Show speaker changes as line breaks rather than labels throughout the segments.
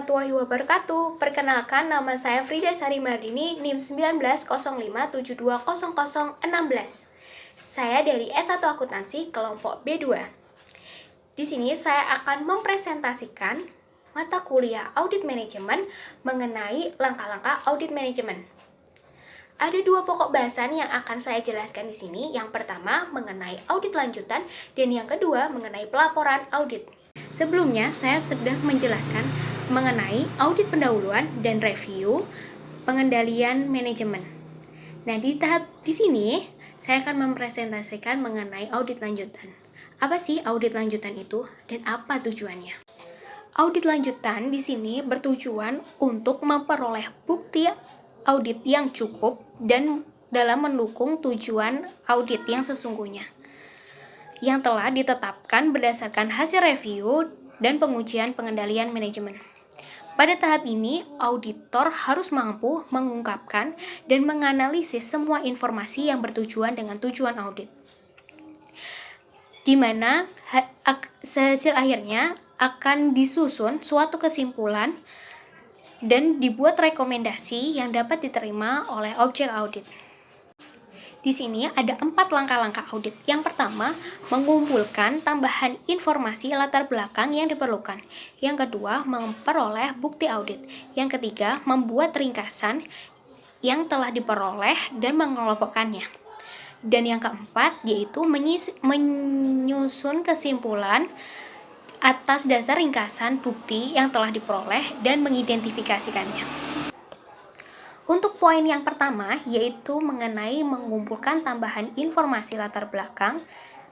warahmatullahi wabarakatuh. Perkenalkan, nama saya Frida Sari Mardini, NIM 1905720016. Saya dari S1 Akuntansi, kelompok B2. Di sini saya akan mempresentasikan mata kuliah Audit Manajemen mengenai langkah-langkah audit manajemen. Ada dua pokok bahasan yang akan saya jelaskan di sini. Yang pertama mengenai audit lanjutan dan yang kedua mengenai pelaporan audit. Sebelumnya saya sudah menjelaskan mengenai audit pendahuluan dan review pengendalian manajemen. Nah, di sini saya akan mempresentasikan mengenai audit lanjutan. Apa sih audit lanjutan itu dan apa tujuannya? Audit lanjutan di sini bertujuan untuk memperoleh bukti audit yang cukup dan dalam mendukung tujuan audit yang sesungguhnya yang telah ditetapkan berdasarkan hasil review dan pengujian pengendalian manajemen. Pada tahap ini, auditor harus mampu mengungkapkan dan menganalisis semua informasi yang bertujuan dengan tujuan audit, di mana hasil akhirnya akan disusun suatu kesimpulan dan dibuat rekomendasi yang dapat diterima oleh objek audit. Di sini ada 4 langkah-langkah audit. Yang pertama, mengumpulkan tambahan informasi latar belakang yang diperlukan. Yang kedua, memperoleh bukti audit. Yang ketiga, membuat ringkasan yang telah diperoleh dan mengelompokkannya. Dan yang keempat, yaitu menyusun kesimpulan atas dasar ringkasan bukti yang telah diperoleh dan mengidentifikasikannya. Untuk poin yang pertama, yaitu mengenai mengumpulkan tambahan informasi latar belakang,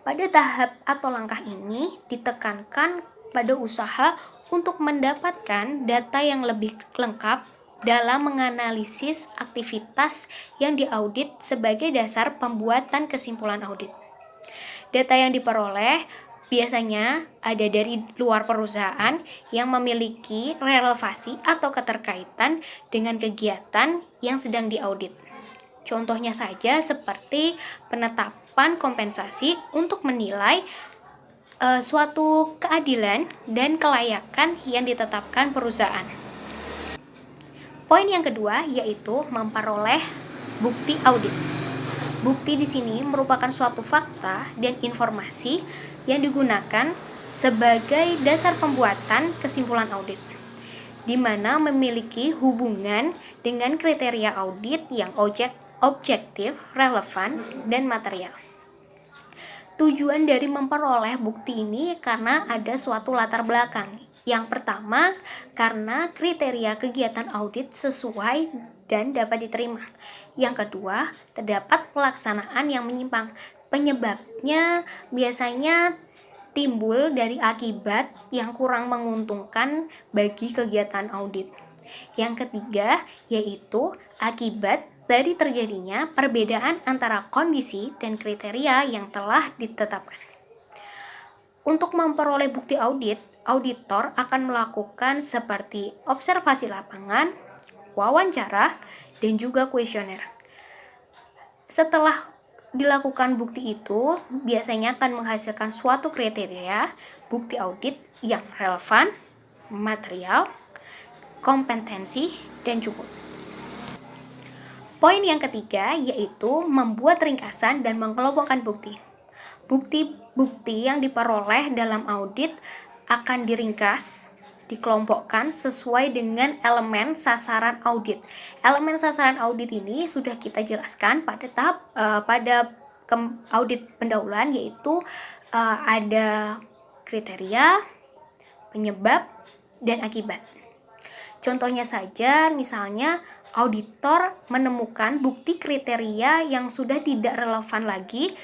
pada tahap atau langkah ini ditekankan pada usaha untuk mendapatkan data yang lebih lengkap dalam menganalisis aktivitas yang diaudit sebagai dasar pembuatan kesimpulan audit. Data yang diperoleh biasanya ada dari luar perusahaan yang memiliki relevansi atau keterkaitan dengan kegiatan yang sedang diaudit. Contohnya saja seperti penetapan kompensasi untuk menilai suatu keadilan dan kelayakan yang ditetapkan perusahaan. Poin yang kedua yaitu memperoleh bukti audit. Bukti di sini merupakan suatu fakta dan informasi yang digunakan sebagai dasar pembuatan kesimpulan audit, di mana memiliki hubungan dengan kriteria audit yang objektif, relevan, dan material. Tujuan dari memperoleh bukti ini karena ada suatu latar belakang. Yang pertama, karena kriteria kegiatan audit sesuai dan dapat diterima. Yang kedua, terdapat pelaksanaan yang menyimpang. Penyebabnya biasanya timbul dari akibat yang kurang menguntungkan bagi kegiatan audit. Yang ketiga, yaitu akibat dari terjadinya perbedaan antara kondisi dan kriteria yang telah ditetapkan. Untuk memperoleh bukti audit, auditor akan melakukan seperti observasi lapangan, wawancara, dan juga kuesioner. Setelah dilakukan bukti itu, biasanya akan menghasilkan suatu kriteria bukti audit yang relevan, material, kompetensi, dan cukup. Poin yang ketiga yaitu membuat ringkasan dan mengelompokkan bukti. Bukti-bukti yang diperoleh dalam audit akan diringkas, dikelompokkan sesuai dengan elemen sasaran audit. Elemen sasaran audit ini sudah kita jelaskan pada audit pendahuluan, yaitu ada kriteria, penyebab, dan akibat. Contohnya saja, misalnya auditor menemukan bukti kriteria yang sudah tidak relevan lagi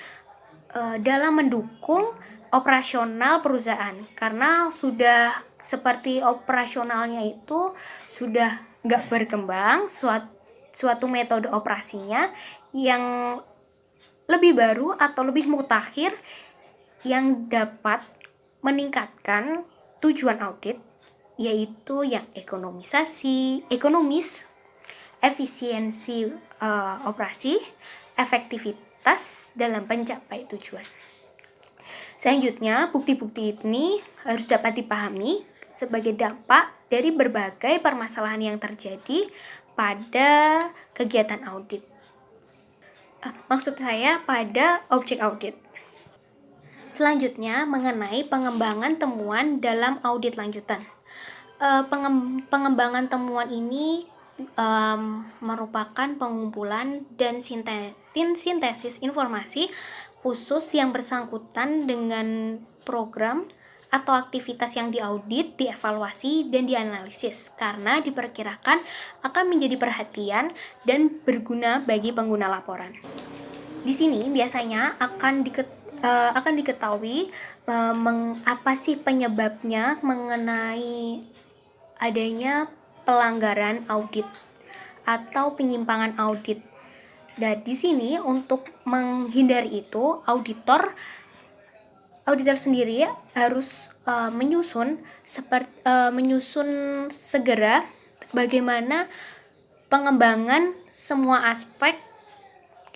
dalam mendukung operasional perusahaan, karena sudah seperti operasionalnya itu sudah nggak berkembang, suatu metode operasinya yang lebih baru atau lebih mutakhir yang dapat meningkatkan tujuan audit, yaitu yang ekonomis, efisiensi operasi, efektivitas dalam mencapai tujuan. Selanjutnya, bukti-bukti ini harus dapat dipahami sebagai dampak dari berbagai permasalahan yang terjadi pada kegiatan audit. Maksud saya pada objek audit. Selanjutnya mengenai pengembangan temuan dalam audit lanjutan. Pengembangan temuan ini merupakan pengumpulan dan sintesis informasi khusus yang bersangkutan dengan program atau aktivitas yang diaudit, dievaluasi, dan dianalisis karena diperkirakan akan menjadi perhatian dan berguna bagi pengguna laporan. Di sini biasanya akan diketahui apa sih penyebabnya mengenai adanya pelanggaran audit atau penyimpangan audit. Dan di sini untuk menghindari itu, auditor sendiri harus menyusun segera bagaimana pengembangan semua aspek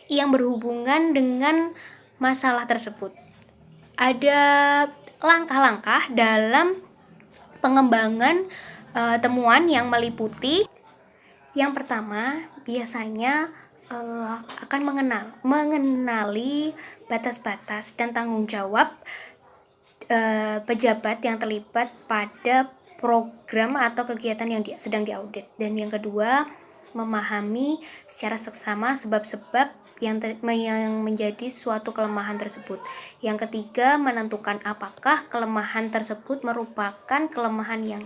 yang berhubungan dengan masalah tersebut. Ada langkah-langkah dalam pengembangan temuan yang meliputi yang pertama biasanya akan mengenali batas-batas dan tanggung jawab pejabat yang terlibat pada program atau kegiatan yang sedang diaudit. Dan yang kedua, memahami secara seksama sebab-sebab yang menjadi suatu kelemahan tersebut. Yang ketiga, menentukan apakah kelemahan tersebut merupakan kelemahan yang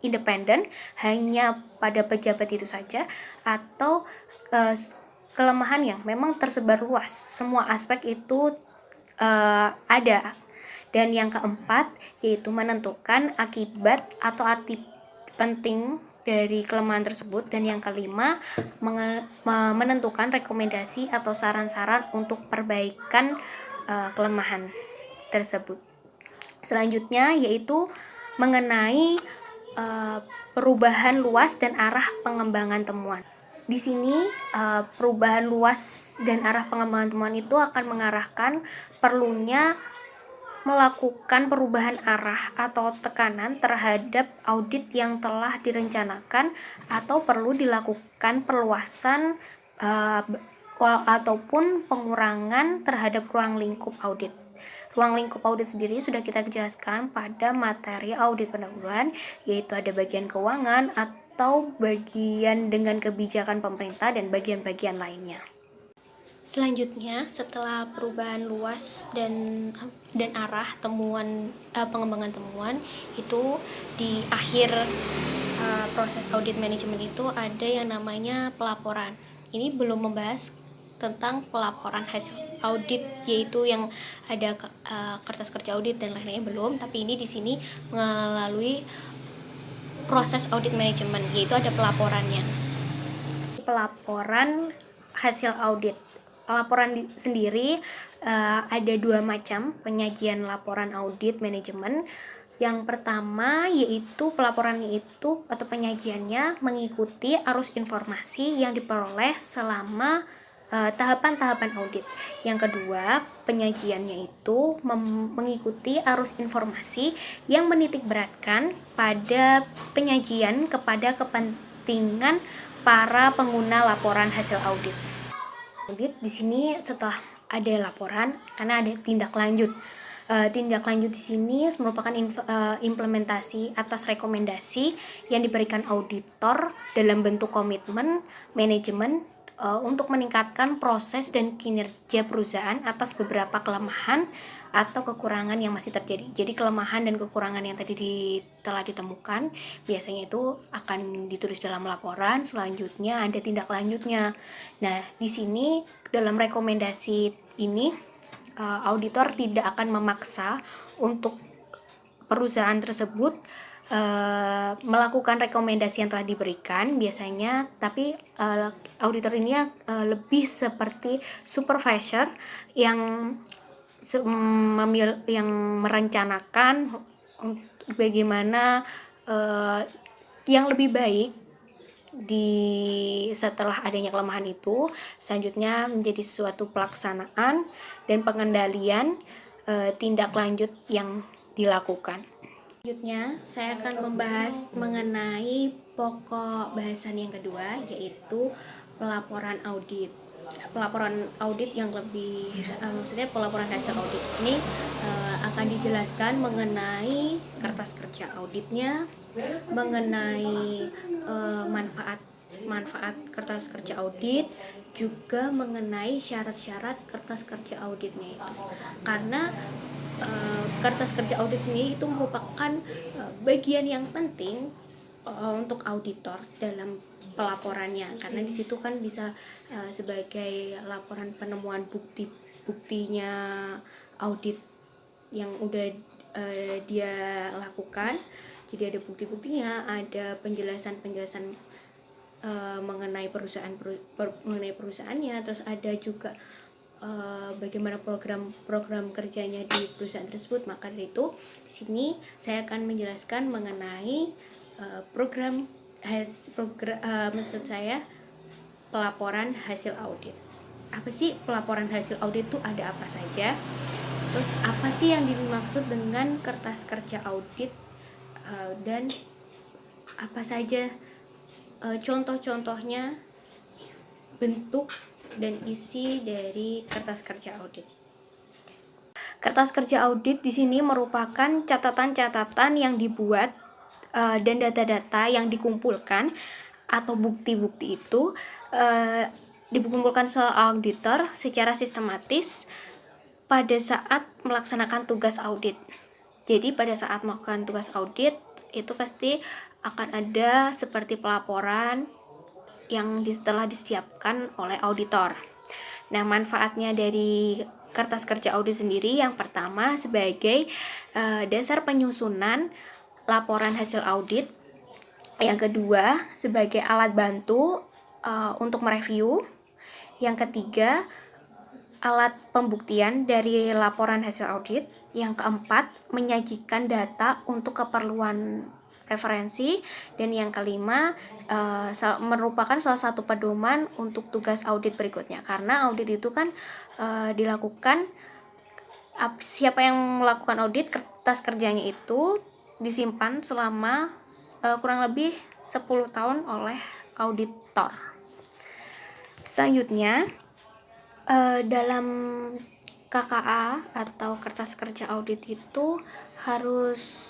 independen hanya pada pejabat itu saja atau kelemahan yang memang tersebar luas, semua aspek itu ada. Dan yang keempat yaitu menentukan akibat atau arti penting dari kelemahan tersebut. Dan yang kelima menentukan rekomendasi atau saran-saran untuk perbaikan kelemahan tersebut. Selanjutnya yaitu mengenai perubahan luas dan arah pengembangan temuan. Di sini perubahan luas dan arah pengembangan temuan itu akan mengarahkan perlunya melakukan perubahan arah atau tekanan terhadap audit yang telah direncanakan atau perlu dilakukan perluasan ataupun pengurangan terhadap ruang lingkup audit. Ruang lingkup audit sendiri sudah kita jelaskan pada materi audit pendahuluan, yaitu ada bagian keuangan atau bagian dengan kebijakan pemerintah dan bagian-bagian lainnya. Selanjutnya, setelah perubahan luas dan arah pengembangan temuan itu di akhir proses audit manajemen itu ada yang namanya pelaporan. Ini belum membahas tentang pelaporan hasil audit, yaitu yang ada kertas kerja audit dan lain-lainnya belum, tapi ini di sini melalui proses audit manajemen, yaitu ada pelaporannya. Pelaporan hasil audit. Laporan sendiri ada dua macam penyajian laporan audit manajemen. Yang pertama yaitu pelaporannya itu atau penyajiannya mengikuti arus informasi yang diperoleh selama tahapan-tahapan audit. Yang kedua, penyajiannya itu mengikuti arus informasi yang menitik beratkan pada penyajian kepada kepentingan para pengguna laporan hasil audit. Di sini setelah ada laporan, karena ada tindak lanjut. Tindak lanjut di sini merupakan implementasi atas rekomendasi yang diberikan auditor dalam bentuk komitmen manajemen untuk meningkatkan proses dan kinerja perusahaan atas beberapa kelemahan atau kekurangan yang masih terjadi. Jadi kelemahan dan kekurangan yang tadi telah ditemukan biasanya itu akan ditulis dalam laporan, selanjutnya ada tindak lanjutnya. Nah, di sini dalam rekomendasi ini auditor tidak akan memaksa untuk perusahaan tersebut melakukan rekomendasi yang telah diberikan biasanya, tapi auditor ini lebih seperti supervisor yang merencanakan bagaimana yang lebih baik setelah adanya kelemahan itu, selanjutnya menjadi suatu pelaksanaan dan pengendalian tindak lanjut yang dilakukan. Selanjutnya, saya akan membahas mengenai pokok bahasan yang kedua, yaitu pelaporan audit. Pelaporan audit yang lebih, maksudnya pelaporan hasil audit di sini akan dijelaskan mengenai kertas kerja auditnya, mengenai manfaat kertas kerja audit, juga mengenai syarat-syarat kertas kerja auditnya itu. Karena kertas kerja audit sendiri itu merupakan bagian yang penting untuk auditor dalam pelaporannya, karena di situ kan bisa sebagai laporan penemuan buktinya audit yang udah dia lakukan. Jadi ada bukti-buktinya, ada penjelasan-penjelasan mengenai perusahaannya, terus ada juga bagaimana program kerjanya di perusahaan tersebut. Maka dari itu di sini saya akan menjelaskan mengenai maksud saya pelaporan hasil audit. Apa sih pelaporan hasil audit itu, ada apa saja? Terus apa sih yang dimaksud dengan kertas kerja audit, dan apa saja contoh-contohnya, bentuk dan isi dari kertas kerja audit. Kertas kerja audit di sini merupakan catatan-catatan yang dibuat dan data-data yang dikumpulkan atau bukti-bukti itu dikumpulkan oleh auditor secara sistematis pada saat melaksanakan tugas audit. Jadi pada saat melakukan tugas audit itu pasti akan ada seperti pelaporan yang telah disiapkan oleh auditor. Nah, manfaatnya dari kertas kerja audit sendiri, yang pertama sebagai dasar penyusunan laporan hasil audit, yang kedua sebagai alat bantu untuk mereview, yang ketiga alat pembuktian dari laporan hasil audit, yang keempat menyajikan data untuk keperluan referensi, dan yang kelima merupakan salah satu pedoman untuk tugas audit berikutnya. Karena audit itu kan dilakukan, siapa yang melakukan audit, kertas kerjanya itu disimpan selama kurang lebih 10 tahun oleh auditor. Selanjutnya, dalam KKA atau kertas kerja audit itu harus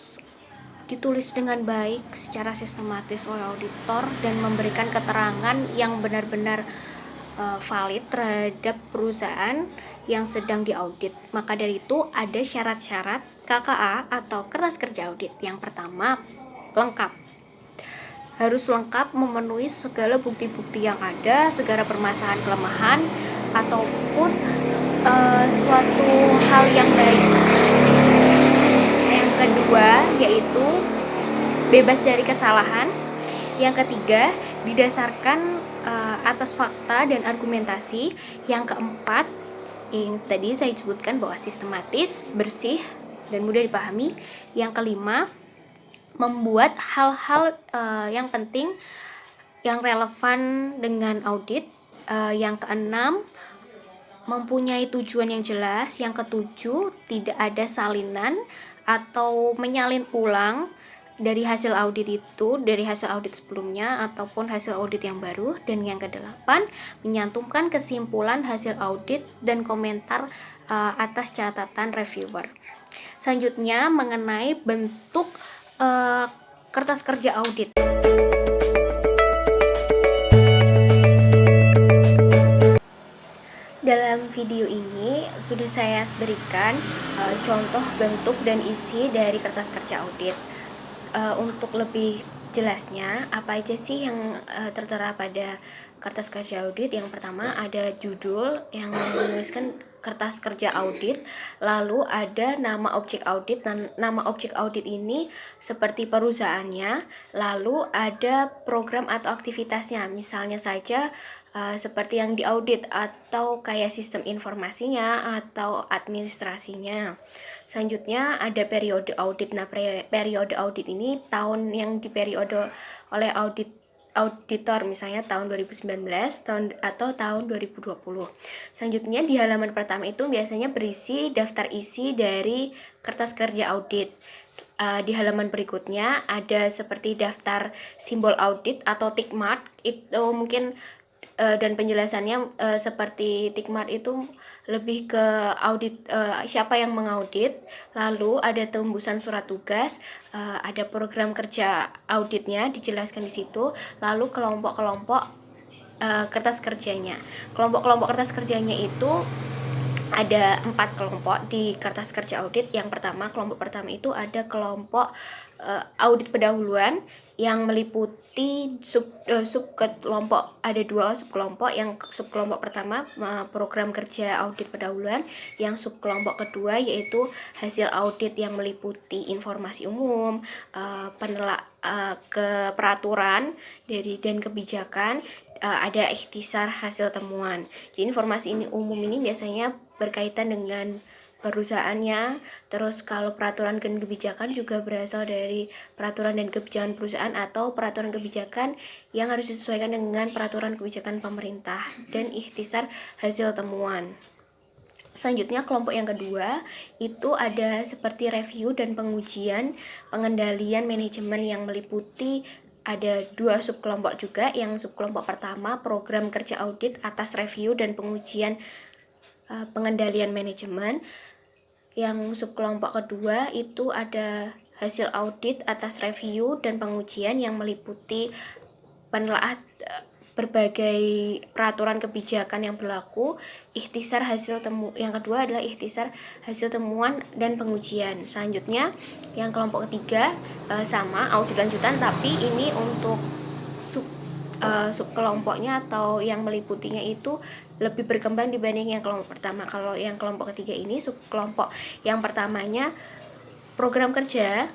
ditulis dengan baik secara sistematis oleh auditor dan memberikan keterangan yang benar-benar valid terhadap perusahaan yang sedang diaudit. Maka dari itu ada syarat-syarat KKA atau kertas kerja audit. Yang pertama, lengkap. Harus lengkap, memenuhi segala bukti-bukti yang ada, segala permasalahan kelemahan ataupun suatu hal yang baik. Yang kedua yaitu bebas dari kesalahan. Yang ketiga didasarkan atas fakta dan argumentasi. Yang keempat, yang tadi saya sebutkan bahwa sistematis, bersih, dan mudah dipahami. Yang kelima, membuat hal-hal yang penting yang relevan dengan audit. Yang keenam, mempunyai tujuan yang jelas. Yang ketujuh, tidak ada salinan atau menyalin ulang dari hasil audit itu, dari hasil audit sebelumnya ataupun hasil audit yang baru. Dan yang kedelapan, menyantumkan kesimpulan hasil audit dan komentar atas catatan reviewer. Selanjutnya mengenai bentuk kertas kerja audit. Dalam video ini sudah saya berikan contoh bentuk dan isi dari kertas kerja audit. Untuk lebih jelasnya, apa aja sih yang tertera pada kertas kerja audit? Yang pertama ada judul yang menuliskan kertas kerja audit, lalu ada nama objek audit, dan nama objek audit ini seperti perusahaannya, lalu ada program atau aktivitasnya, misalnya saja seperti yang diaudit atau kayak sistem informasinya atau administrasinya. Selanjutnya ada periode audit. Nah, periode audit ini tahun yang diperiode oleh auditor, misalnya tahun 2019 atau tahun 2020. Selanjutnya di halaman pertama itu biasanya berisi daftar isi dari kertas kerja audit. Di halaman berikutnya ada seperti daftar simbol audit atau tick mark, itu mungkin dan penjelasannya seperti tick mark itu lebih ke audit, siapa yang mengaudit, lalu ada tembusan surat tugas, ada program kerja auditnya dijelaskan di situ, lalu kelompok-kelompok kertas kerjanya. Kelompok-kelompok kertas kerjanya itu ada 4 kelompok di kertas kerja audit. Yang pertama, kelompok pertama itu ada kelompok audit pendahuluan yang meliputi sub kelompok, ada 2 subkelompok. Yang subkelompok pertama program kerja audit pendahuluan, yang subkelompok kedua yaitu hasil audit yang meliputi informasi umum, ke peraturan dan kebijakan, ada ikhtisar hasil temuan. Jadi informasi ini umum ini biasanya berkaitan dengan perusahaannya. Terus kalau peraturan dan kebijakan juga berasal dari peraturan dan kebijakan perusahaan atau peraturan kebijakan yang harus disesuaikan dengan peraturan kebijakan pemerintah, dan ikhtisar hasil temuan. Selanjutnya kelompok yang kedua itu ada seperti review dan pengujian pengendalian manajemen yang meliputi ada 2 subkelompok juga. Yang subkelompok pertama program kerja audit atas review dan pengujian pengendalian manajemen. Yang subkelompok kedua itu ada hasil audit atas review dan pengujian yang meliputi penelaah berbagai peraturan kebijakan yang berlaku. Ikhtisar hasil yang kedua adalah ikhtisar hasil temuan dan pengujian. Selanjutnya yang kelompok ketiga sama audit lanjutan, tapi ini untuk subkelompoknya atau yang meliputinya itu lebih berkembang dibanding yang kelompok pertama. Kalau yang kelompok ketiga ini, subkelompok yang pertamanya program kerja,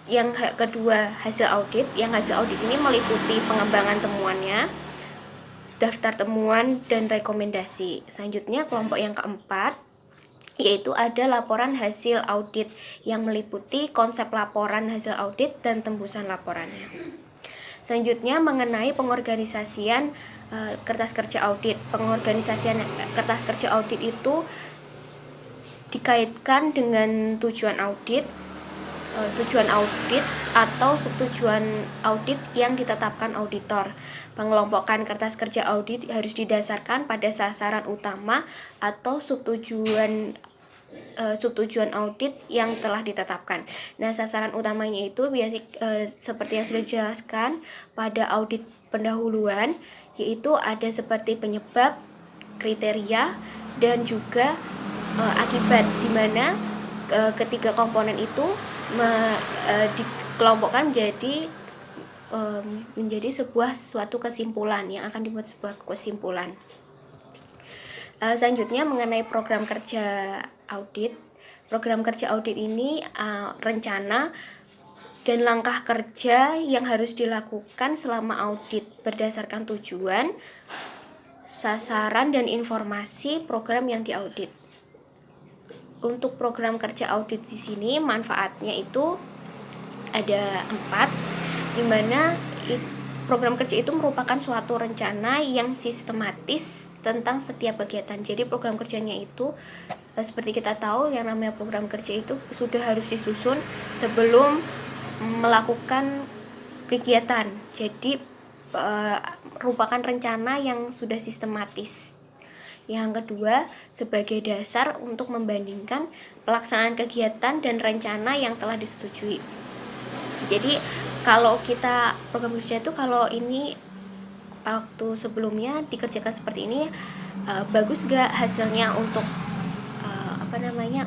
yang kedua hasil audit. Yang hasil audit ini meliputi pengembangan temuannya, daftar temuan, dan rekomendasi. Selanjutnya kelompok yang keempat yaitu ada laporan hasil audit yang meliputi konsep laporan hasil audit dan tembusan laporannya. Selanjutnya mengenai pengorganisasian kertas kerja audit. Pengorganisasian kertas kerja audit itu dikaitkan dengan tujuan audit atau subtujuan audit yang ditetapkan auditor. Pengelompokan kertas kerja audit harus didasarkan pada sasaran utama atau subtujuan audit yang telah ditetapkan. Nah, sasaran utamanya itu seperti yang sudah dijelaskan pada audit pendahuluan, yaitu ada seperti penyebab, kriteria, dan juga akibat, di mana ketiga komponen itu dikelompokkan menjadi suatu kesimpulan yang akan dibuat sebuah kesimpulan. Selanjutnya mengenai program kerja audit. Program kerja audit ini rencana dan langkah kerja yang harus dilakukan selama audit berdasarkan tujuan, sasaran, dan informasi program yang diaudit. Untuk program kerja audit di sini manfaatnya itu ada 4, di mana program kerja itu merupakan suatu rencana yang sistematis tentang setiap kegiatan. Jadi program kerjanya itu seperti kita tahu yang namanya program kerja itu sudah harus disusun sebelum melakukan kegiatan. Jadi merupakan rencana yang sudah sistematis. Yang kedua, sebagai dasar untuk membandingkan pelaksanaan kegiatan dan rencana yang telah disetujui. Jadi kalau kita program kerja itu, kalau ini waktu sebelumnya dikerjakan seperti ini, bagus gak hasilnya untuk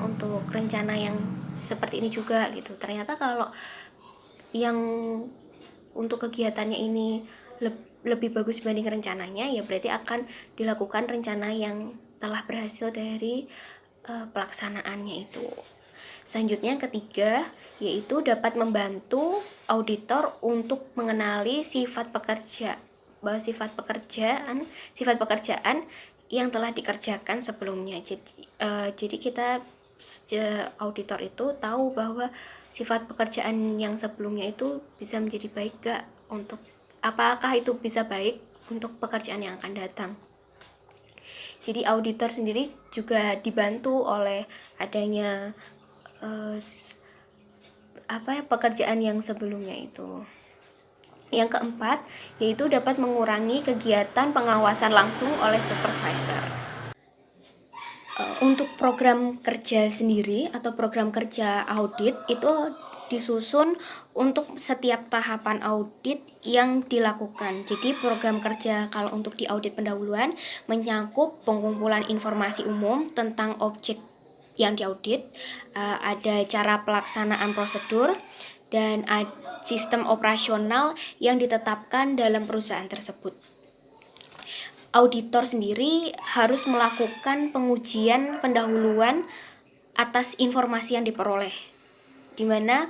untuk rencana yang seperti ini juga gitu. Ternyata kalau yang untuk kegiatannya ini lebih bagus dibanding rencananya, ya berarti akan dilakukan rencana yang telah berhasil dari pelaksanaannya itu. Selanjutnya yang ketiga, yaitu dapat membantu auditor untuk mengenali sifat pekerjaan yang telah dikerjakan sebelumnya. Jadi kita auditor itu tahu bahwa sifat pekerjaan yang sebelumnya itu bisa menjadi baik gak untuk apakah itu bisa baik untuk pekerjaan yang akan datang. Jadi auditor sendiri juga dibantu oleh adanya pekerjaan yang sebelumnya itu. Yang keempat, yaitu dapat mengurangi kegiatan pengawasan langsung oleh supervisor. Untuk program kerja sendiri atau program kerja audit itu disusun untuk setiap tahapan audit yang dilakukan. Jadi program kerja kalau untuk di audit pendahuluan menyangkut pengumpulan informasi umum tentang objek yang diaudit, ada cara pelaksanaan prosedur, dan sistem operasional yang ditetapkan dalam perusahaan tersebut. Auditor sendiri harus melakukan pengujian pendahuluan atas informasi yang diperoleh, di mana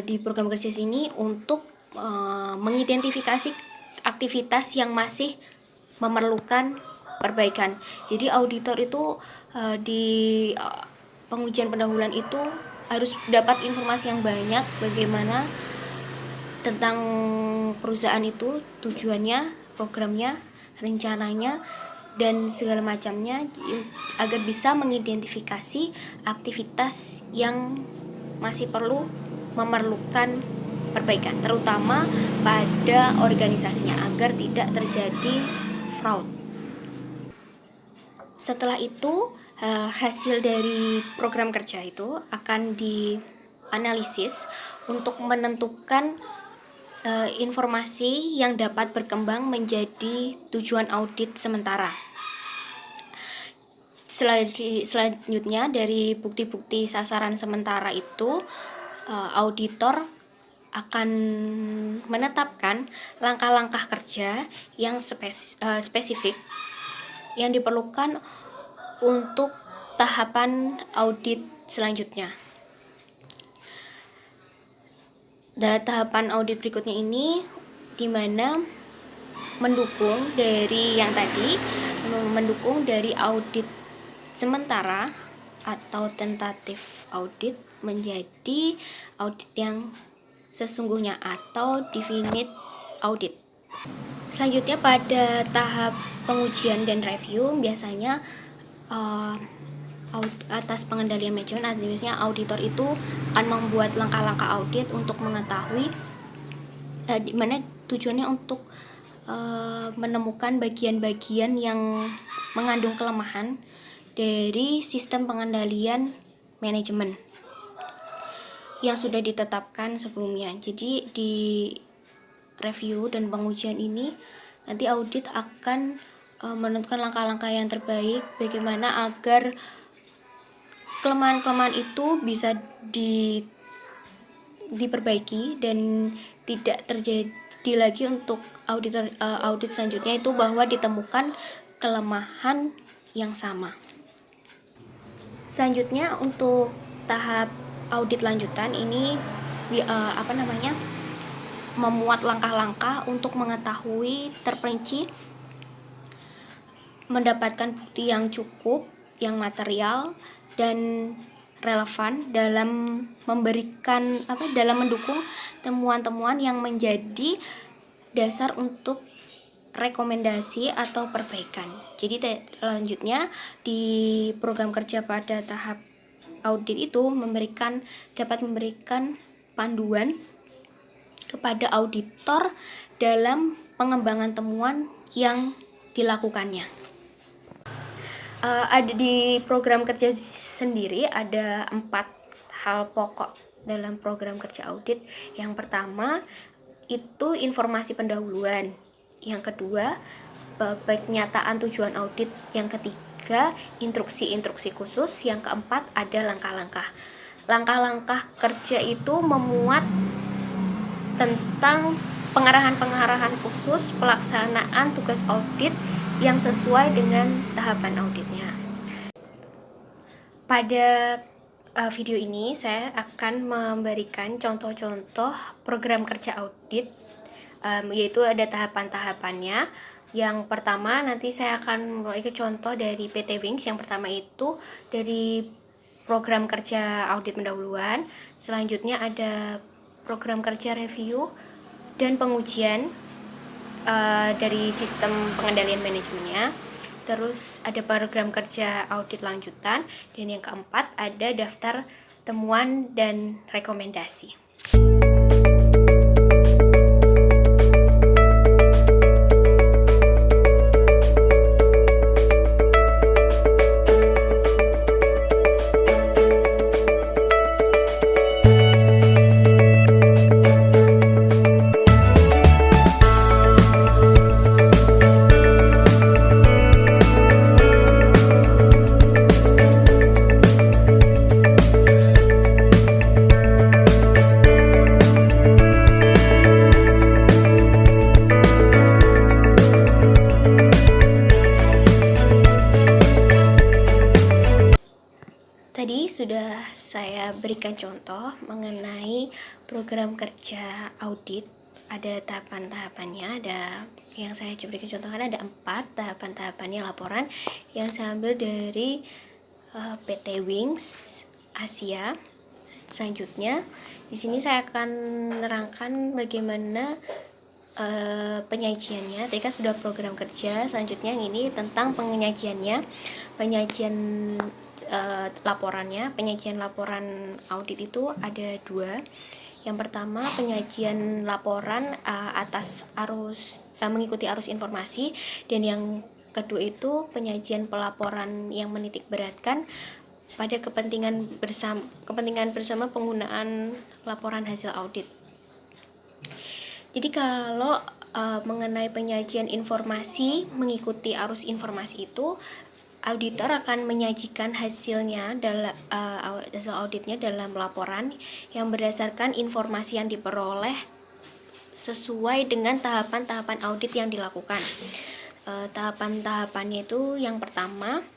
di program kerja sini untuk mengidentifikasi aktivitas yang masih memerlukan perbaikan. Jadi auditor itu di pengujian pendahuluan itu harus dapat informasi yang banyak bagaimana tentang perusahaan itu, tujuannya, programnya, rencananya, dan segala macamnya, agar bisa mengidentifikasi aktivitas yang masih memerlukan perbaikan, terutama pada organisasinya, agar tidak terjadi fraud. Setelah itu, hasil dari program kerja itu akan dianalisis untuk menentukan informasi yang dapat berkembang menjadi tujuan audit sementara. Selanjutnya, dari bukti-bukti sasaran sementara itu, auditor akan menetapkan langkah-langkah kerja yang spesifik yang diperlukan untuk tahapan audit selanjutnya. Dan tahapan audit berikutnya ini di mana mendukung dari audit sementara atau tentatif audit menjadi audit yang sesungguhnya atau definite audit. Selanjutnya, pada tahap pengujian dan review biasanya atas pengendalian manajemen, biasanya auditor itu akan membuat langkah-langkah audit untuk mengetahui di mana tujuannya untuk menemukan bagian-bagian yang mengandung kelemahan dari sistem pengendalian manajemen yang sudah ditetapkan sebelumnya. Jadi di review dan pengujian ini nanti audit akan menentukan langkah-langkah yang terbaik bagaimana agar kelemahan-kelemahan itu bisa diperbaiki dan tidak terjadi lagi untuk audit selanjutnya itu bahwa ditemukan kelemahan yang sama. Selanjutnya, untuk tahap audit lanjutan ini memuat langkah-langkah untuk mengetahui terperinci, mendapatkan bukti yang cukup, yang material dan relevan dalam mendukung temuan-temuan yang menjadi dasar untuk rekomendasi atau perbaikan. Jadi selanjutnya di program kerja pada tahap audit itu dapat memberikan panduan kepada auditor dalam pengembangan temuan yang dilakukannya. Ada di program kerja sendiri ada 4 hal pokok dalam program kerja audit. Yang pertama itu informasi pendahuluan, yang kedua penyataan tujuan audit, yang ketiga instruksi-instruksi khusus, yang keempat ada langkah-langkah kerja itu memuat tentang pengarahan-pengarahan khusus pelaksanaan tugas audit yang sesuai dengan tahapan auditnya. Pada video ini saya akan memberikan contoh-contoh program kerja audit, yaitu ada tahapan-tahapannya. Yang pertama nanti saya akan memberikan contoh dari PT Wings. Yang pertama itu dari program kerja audit pendahuluan. Selanjutnya ada program kerja review dan pengujian. dari sistem pengendalian manajemennya. Terus ada program kerja audit lanjutan, dan yang keempat ada daftar temuan dan rekomendasi. Tadi sudah saya berikan contoh mengenai program kerja audit. Ada tahapan-tahapannya, ada yang saya berikan contohkan ada 4 tahapan-tahapannya laporan yang saya ambil dari PT Wings Asia. Selanjutnya, di sini saya akan menerangkan bagaimana penyajiannya. Tadi kan sudah program kerja, selanjutnya yang ini tentang penyajiannya. Penyajian laporannya, penyajian laporan audit itu ada 2. Yang pertama penyajian laporan atas mengikuti arus informasi, dan yang kedua itu penyajian pelaporan yang menitik beratkan pada kepentingan bersama penggunaan laporan hasil audit. Jadi kalau mengenai penyajian informasi mengikuti arus informasi itu, auditor akan menyajikan hasilnya hasil auditnya dalam laporan yang berdasarkan informasi yang diperoleh sesuai dengan tahapan-tahapan audit yang dilakukan. Tahapan-tahapannya itu yang pertama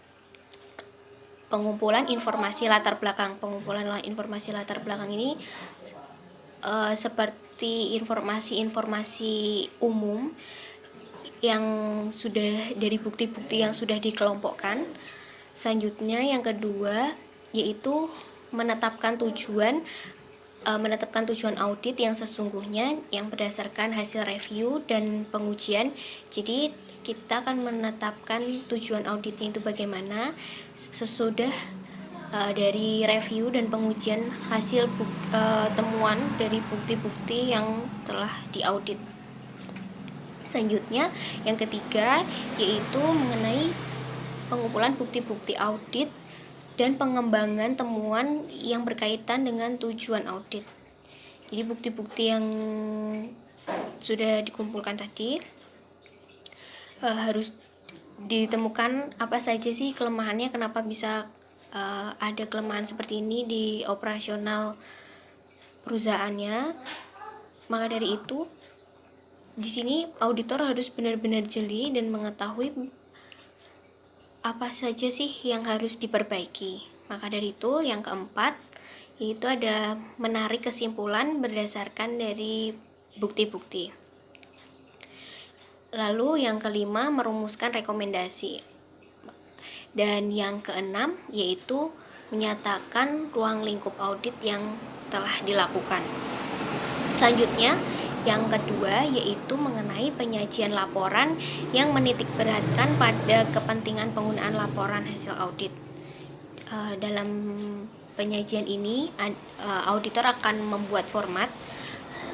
pengumpulan informasi latar belakang. Pengumpulan informasi latar belakang ini seperti informasi-informasi umum yang sudah dari bukti-bukti yang sudah dikelompokkan. Selanjutnya yang kedua yaitu menetapkan tujuan audit yang sesungguhnya yang berdasarkan hasil review dan pengujian. Jadi kita akan menetapkan tujuan auditnya itu bagaimana sesudah dari review dan pengujian hasil temuan dari bukti-bukti yang telah diaudit. Selanjutnya yang ketiga yaitu mengenai pengumpulan bukti-bukti audit dan pengembangan temuan yang berkaitan dengan tujuan audit. Jadi bukti-bukti yang sudah dikumpulkan tadi harus ditemukan apa saja sih kelemahannya, kenapa bisa ada kelemahan seperti ini di operasional perusahaannya. Maka dari itu di sini auditor harus benar-benar jeli dan mengetahui apa saja sih yang harus diperbaiki. Maka dari itu yang keempat yaitu ada menarik kesimpulan berdasarkan dari bukti-bukti. Lalu yang kelima merumuskan rekomendasi. Dan yang keenam yaitu menyatakan ruang lingkup audit yang telah dilakukan. Selanjutnya yang kedua yaitu mengenai penyajian laporan yang menitik beratkan pada kepentingan penggunaan laporan hasil audit. Dalam penyajian ini auditor akan membuat format.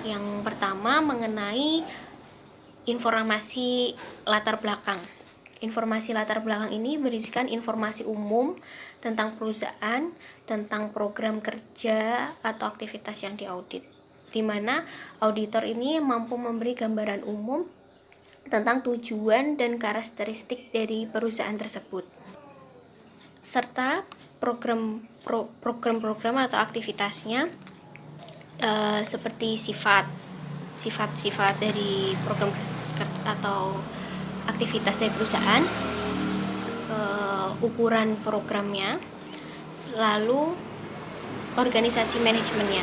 Yang pertama mengenai informasi latar belakang. Informasi latar belakang ini berisikan informasi umum tentang perusahaan, tentang program kerja atau aktivitas yang diaudit, di mana auditor ini mampu memberi gambaran umum tentang tujuan dan karakteristik dari perusahaan tersebut, serta program-program atau aktivitasnya, seperti sifat-sifat dari program atau aktivitas dari perusahaan, ukuran programnya, lalu organisasi manajemennya.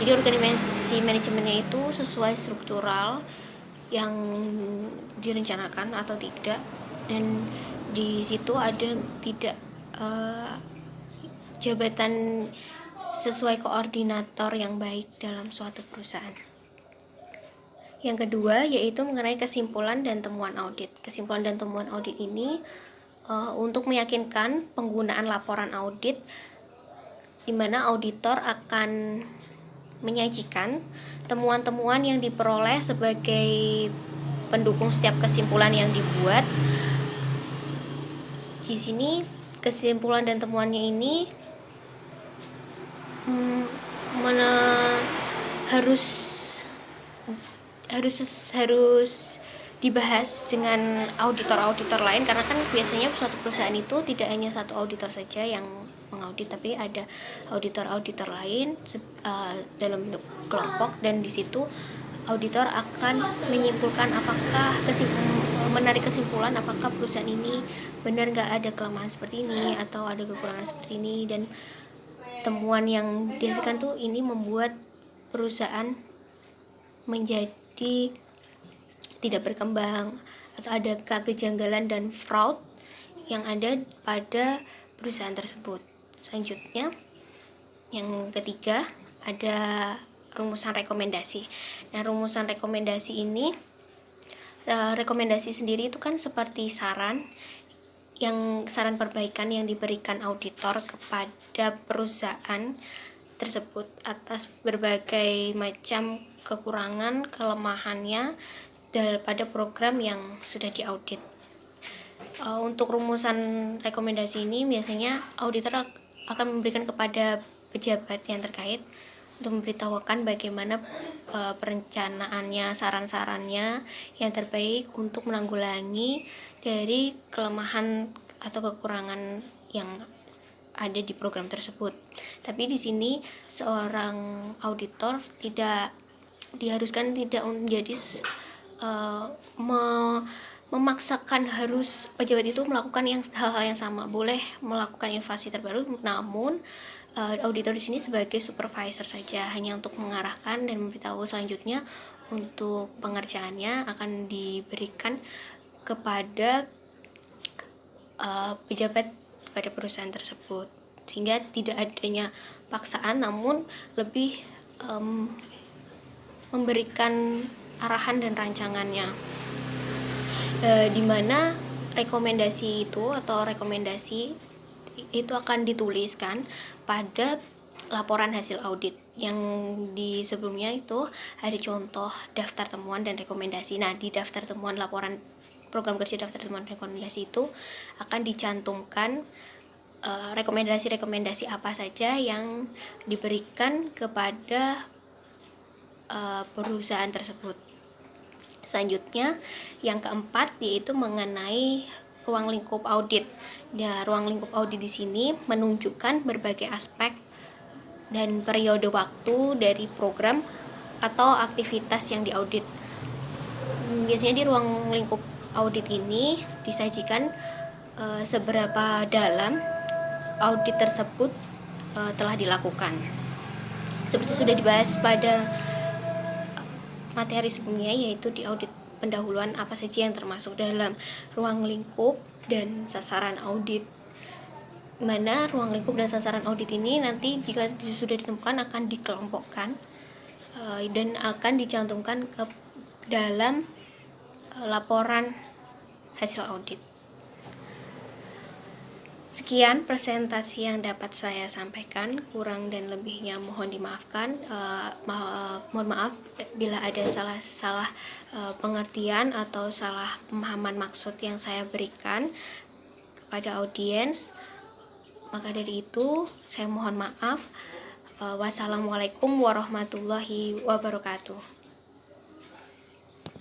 Jadi organisasi manajemennya itu sesuai struktural yang direncanakan atau tidak, dan di situ ada tidak jabatan sesuai koordinator yang baik dalam suatu perusahaan. Yang kedua yaitu mengenai kesimpulan dan temuan audit. Kesimpulan dan temuan audit ini untuk meyakinkan penggunaan laporan audit, di mana auditor akan menyajikan temuan-temuan yang diperoleh sebagai pendukung setiap kesimpulan yang dibuat. Di sini kesimpulan dan temuannya ini harus dibahas dengan auditor-auditor lain, karena kan biasanya suatu perusahaan itu tidak hanya satu auditor saja yang mengaudit, tapi ada auditor-auditor lain dalam bentuk kelompok, dan di situ auditor akan menyimpulkan menarik kesimpulan apakah perusahaan ini benar nggak ada kelemahan seperti ini atau ada kekurangan seperti ini, dan temuan yang dihasilkan tuh ini membuat perusahaan menjadi tidak berkembang atau ada kejanggalan dan fraud yang ada pada perusahaan tersebut. Selanjutnya, yang ketiga ada rumusan rekomendasi. Nah, rumusan rekomendasi ini, rekomendasi sendiri itu kan seperti saran perbaikan yang diberikan auditor kepada perusahaan tersebut atas berbagai macam kekurangan, kelemahannya pada program yang sudah diaudit. Untuk rumusan rekomendasi ini biasanya auditor akan memberikan kepada pejabat yang terkait untuk memberitahukan bagaimana perencanaannya, saran-sarannya yang terbaik untuk menanggulangi dari kelemahan atau kekurangan yang ada di program tersebut. Tapi di sini seorang auditor tidak diharuskan tidak menjadi memaksakan harus pejabat itu melakukan hal-hal yang sama. Boleh melakukan inovasi terbaru, namun auditor di sini sebagai supervisor saja, hanya untuk mengarahkan dan memberitahu selanjutnya untuk pengerjaannya akan diberikan kepada pejabat pada perusahaan tersebut, sehingga tidak adanya paksaan, namun lebih memberikan arahan dan rancangannya, di mana rekomendasi itu akan dituliskan pada laporan hasil audit. Yang di sebelumnya itu ada contoh daftar temuan dan rekomendasi. Nah, di daftar temuan laporan program kerja daftar temuan rekomendasi itu akan dicantumkan rekomendasi-rekomendasi apa saja yang diberikan kepada perusahaan tersebut. Selanjutnya, yang keempat yaitu mengenai ruang lingkup audit. Ya, ruang lingkup audit di sini menunjukkan berbagai aspek dan periode waktu dari program atau aktivitas yang diaudit. Biasanya di ruang lingkup audit ini disajikan seberapa dalam audit tersebut telah dilakukan. Seperti sudah dibahas pada materi sebelumnya, yaitu di audit pendahuluan apa saja yang termasuk dalam ruang lingkup dan sasaran audit, mana ruang lingkup dan sasaran audit ini nanti jika sudah ditemukan akan dikelompokkan dan akan dicantumkan ke dalam laporan hasil audit. Sekian presentasi yang dapat saya sampaikan, kurang dan lebihnya mohon dimaafkan. Mohon maaf bila ada salah pengertian atau salah pemahaman maksud yang saya berikan kepada audiens. Maka dari itu saya mohon maaf. Wassalamualaikum warahmatullahi wabarakatuh.